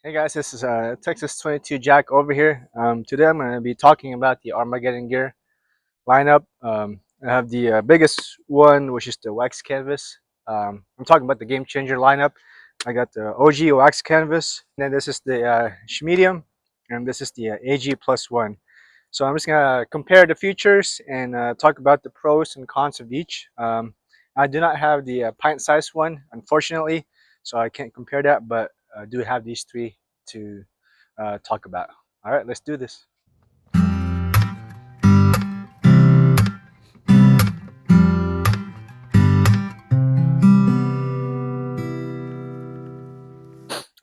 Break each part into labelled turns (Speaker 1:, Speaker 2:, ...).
Speaker 1: Hey guys, this is Texas 22 Jack over here. Today I'm going to be talking about the Armageddon gear lineup. I have the biggest one, which is the wax canvas. I'm talking about the Game Changer lineup. I got the OG wax canvas, and then this is the Schmedium, and this is the AG plus one. So I'm just going to compare the features and talk about the pros and cons of each. I do not have the pint size one, unfortunately, so I can't compare that, but I do have these three to talk about. All right, let's do this.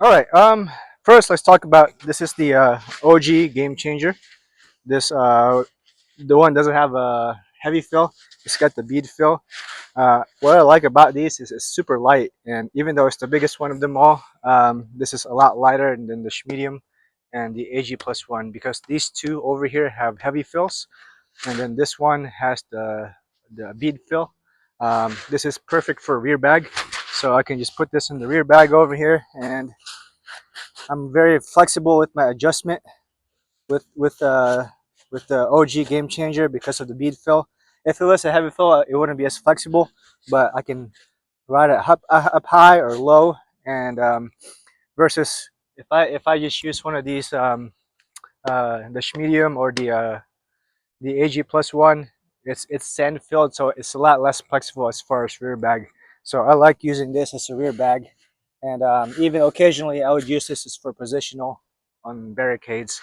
Speaker 1: All right. First, let's talk about this is the OG Game Changer. This the one doesn't have a heavy fill. It's got the bead fill. What I like about these is it's super light, and even though it's the biggest one of them all, this is a lot lighter than the Schmedium and the AG plus one because these two over here have heavy fills, and then this one has the bead fill. This is perfect for rear bag, so I can just put this in the rear bag over here, and I'm very flexible with my adjustment with with uh, with the OG Game Changer because of the bead fill. If it was a heavy fill, it wouldn't be as flexible, but I can ride it up high or low, and versus if I just use one of these the Schmedium or the AG plus one, it's sand filled, so it's a lot less flexible as far as rear bag. So I like using this as a rear bag, and even occasionally I would use this as for positional on barricades.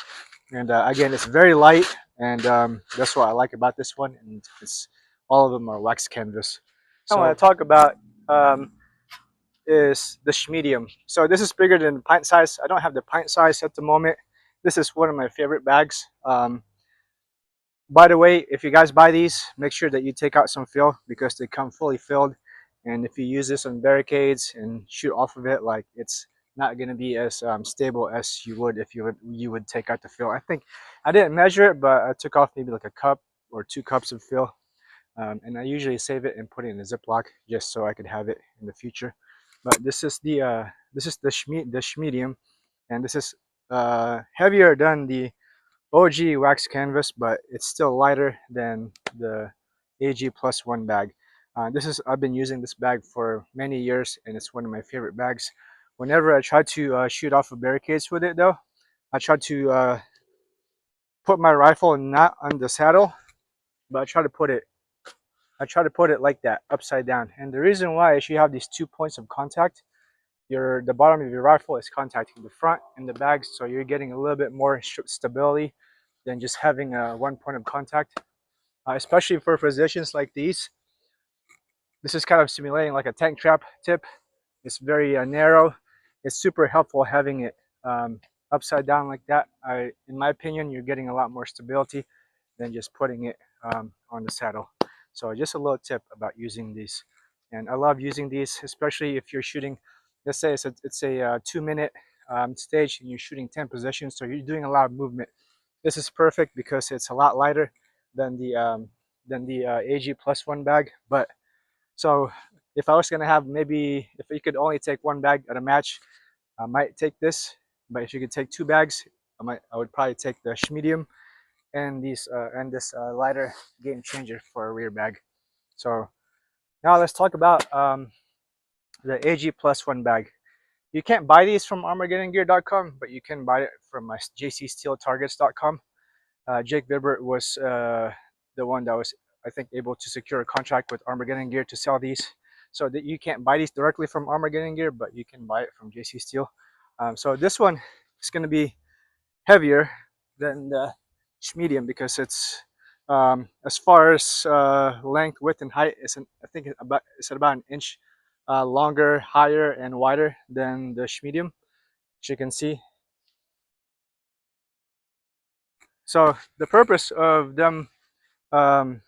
Speaker 1: And again, it's very light, and that's what I like about this one. And it's all of them are wax canvas. So I want to talk about is the Schmedium. So this is bigger than pint size. I don't have the pint size at the moment. This is one of my favorite bags. By the way, if you guys buy these, make sure that you take out some fill because they come fully filled. And if you use this on barricades and shoot off of it, like it's not going to be as stable as you would if you would take out the fill. I think I didn't measure it, but I took off maybe like a cup or 2 cups of fill, and I usually save it and put it in a Ziploc just so I could have it in the future. But this is the Schmedium, and this is heavier than the OG wax canvas, but it's still lighter than the AG plus one bag. I've been using this bag for many years, and it's one of my favorite bags. Whenever I try to shoot off of barricades with it, though, I try to put my rifle not on the saddle, but I try to put it like that, upside down. And the reason why is you have these 2 points of contact. The bottom of your rifle is contacting the front and the back, so you're getting a little bit more stability than just having a 1 point of contact. Especially for positions like these, this is kind of simulating like a tank trap tip. It's very narrow. It's super helpful having it upside down like that. In my opinion, you're getting a lot more stability than just putting it on the saddle. So just a little tip about using these. And I love using these, especially if you're shooting, let's say it's a 2 minute stage and you're shooting 10 positions, so you're doing a lot of movement. This is perfect because it's a lot lighter than the AG plus one bag. But so if I was gonna have maybe if you could only take one bag at a match, I might take this. But if you could take 2 bags, I would probably take the Schmedium and this lighter Game Changer for a rear bag. So now let's talk about the AG plus one bag. You can't buy these from ArmageddonGear.com, but you can buy it from JCSteelTargets.com. Jake Vibert was the one that was, I think, able to secure a contract with Armageddon Gear to sell these. So that you can't buy these directly from Armageddon Gear, but you can buy it from JC Steel. So this one is going to be heavier than the Schmedium because it's as far as length, width, and height, I think it's about an inch longer, higher, and wider than the Schmedium, as you can see. So the purpose of them um,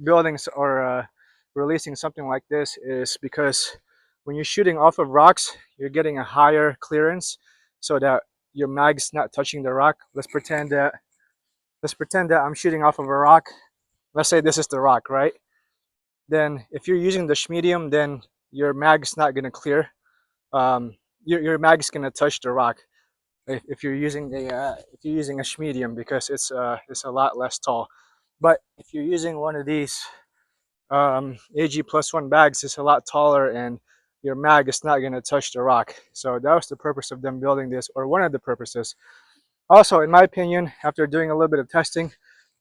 Speaker 1: buildings or releasing something like this is because when you're shooting off of rocks, you're getting a higher clearance so that your mag's not touching the rock. Let's pretend that I'm shooting off of a rock. Let's say this is the rock, right? Then if you're using the Schmedium, then your mag's not gonna clear. Your mag's gonna touch the rock. if you're using a Schmedium, because it's a lot less tall. But if you're using one of these AG+1 bags, it's a lot taller, and your mag is not going to touch the rock. So that was the purpose of them building this, or one of the purposes. Also, in my opinion, after doing a little bit of testing,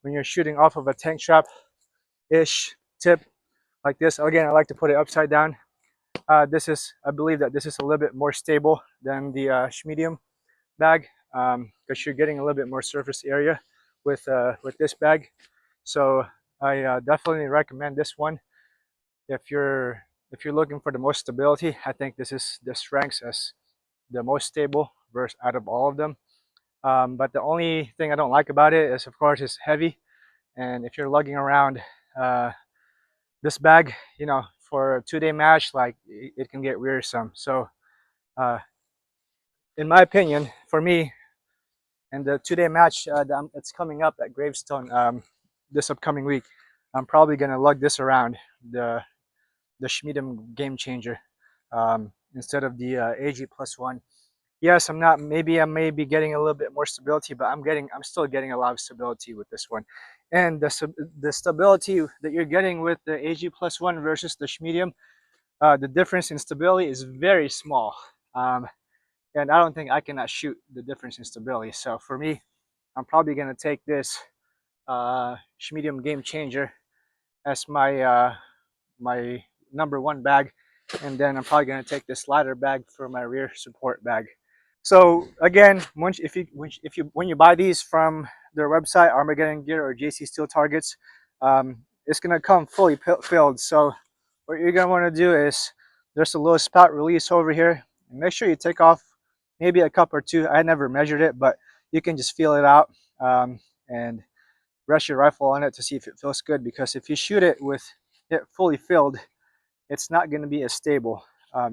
Speaker 1: when you're shooting off of a tank strap ish tip like this, again, I like to put it upside down. I believe that this is a little bit more stable than the Schmedium bag, because you're getting a little bit more surface area with this bag. So I definitely recommend this one if you're looking for the most stability. I think this ranks as the most stable versus out of all of them. But the only thing I don't like about it is, of course, it's heavy, and if you're lugging around uh, this bag, for a 2-day match, like it can get wearisome. So, uh, in my opinion, for me, and the 2-day match that's coming up at Gravestone this upcoming week, I'm probably gonna lug this around the Schmedium Gamechanger instead of the AG+1. Yes, I may be getting a little bit more stability, but I'm still getting a lot of stability with this one. And the stability that you're getting with the AG+1 versus the Schmedium, the difference in stability is very small. And I don't think I cannot shoot the difference in stability. So for me, I'm probably gonna take this Schmedium Gamechanger as my number 1 bag, and then I'm probably gonna take this slider bag for my rear support bag. So again, when you buy these from their website, Armageddon Gear or JC Steel Targets, it's gonna come fully filled. So what you're gonna want to do is, there's a little spout release over here. Make sure you take off maybe a cup or two. I never measured it, but you can just feel it out and rest your rifle on it to see if it feels good. Because if you shoot it with it fully filled, it's not going to be as stable.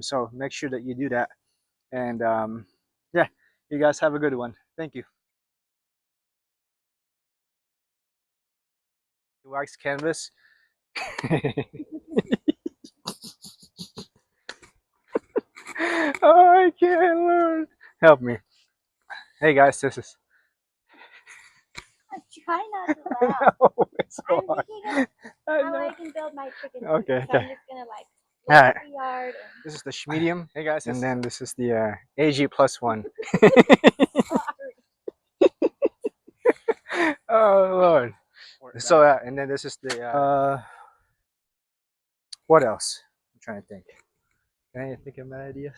Speaker 1: So make sure that you do that. And yeah, you guys have a good one. Thank you. Wax canvas. Oh, I can't learn. Help me. Hey guys, this is.
Speaker 2: Try not to laugh.
Speaker 1: No, it's so
Speaker 2: I'm
Speaker 1: hard.
Speaker 2: thinking of
Speaker 1: I
Speaker 2: how
Speaker 1: know.
Speaker 2: I can build my chicken.
Speaker 1: Okay,
Speaker 2: So
Speaker 1: okay.
Speaker 2: I'm just gonna like
Speaker 1: All
Speaker 2: look
Speaker 1: right.
Speaker 2: at the yard
Speaker 1: This is the Schmedium. Hey guys, and then this is the AG+1. Oh Lord. So and then this is the what else? I'm trying to think. Can I think of an idea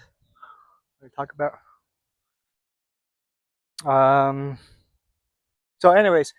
Speaker 1: to talk about? Um. So, anyways,